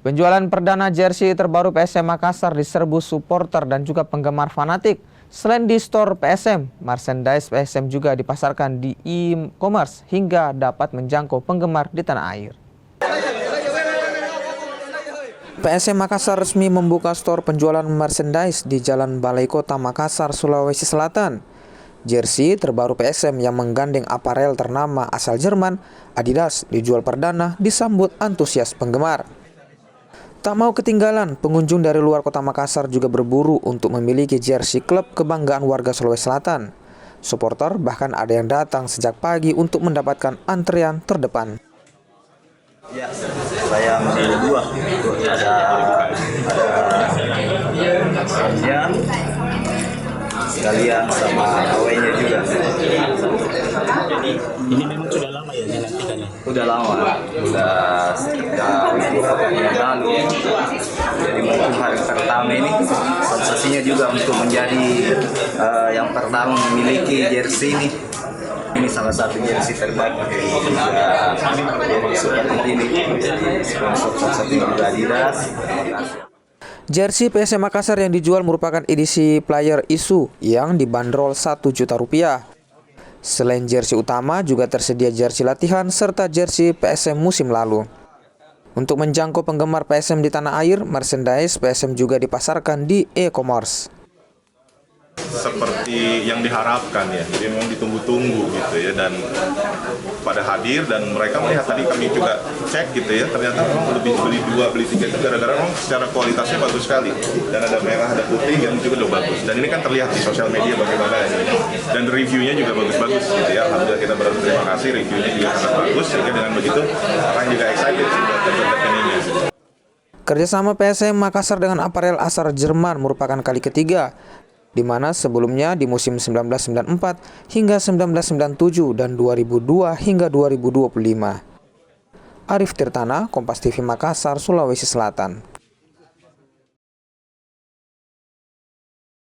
Penjualan perdana jersey terbaru PSM Makassar diserbu supporter dan juga penggemar fanatik. Selain di store PSM, merchandise PSM juga dipasarkan di e-commerce hingga dapat menjangkau penggemar di tanah air. PSM Makassar resmi membuka store penjualan merchandise di Jalan Balai Kota Makassar, Sulawesi Selatan. Jersey terbaru PSM yang menggandeng aparel ternama asal Jerman, Adidas, dijual perdana disambut antusias penggemar. Tak mau ketinggalan, pengunjung dari luar kota Makassar juga berburu untuk memiliki jersey klub kebanggaan warga Sulawesi Selatan. Supporter bahkan ada yang datang sejak pagi untuk mendapatkan antrean terdepan. Ya, saya ambil dua. Ada sekalian sama awalnya juga. Ini memang sudah lama ya dinantikannya? Udah lama, udah sekitar beberapa bulan lalu. Jadi mungkin hari pertama ini sensasinya juga untuk menjadi yang pertama memiliki jersey ini. Ini salah satu jersey terbaik jadi sponsor satu juga Adidas. Jersey PSM Makassar yang dijual merupakan edisi player isu yang dibanderol Rp1 juta. Selain jersey utama, juga tersedia jersey latihan serta jersey PSM musim lalu. Untuk menjangkau penggemar PSM di tanah air, merchandise PSM juga dipasarkan di e-commerce. Seperti yang diharapkan ya, jadi memang ditunggu-tunggu gitu ya, dan pada hadir dan mereka melihat, tadi kami juga cek gitu ya, ternyata memang lebih beli 2 beli 3 itu gara-gara memang secara kualitasnya bagus sekali, dan ada merah ada putih yang juga udah bagus, dan ini kan terlihat di sosial media bagaimana ya, dan reviewnya juga bagus-bagus gitu ya. Alhamdulillah kita berterima kasih, reviewnya juga sangat bagus, sehingga dengan begitu orang juga excited sudah terjadinya. Kerjasama PSM Makassar dengan aparel asal Jerman merupakan kali ketiga, di mana sebelumnya di musim 1994 hingga 1997 dan 2002 hingga 2025. Arif Tirtana, Kompas TV Makassar, Sulawesi Selatan.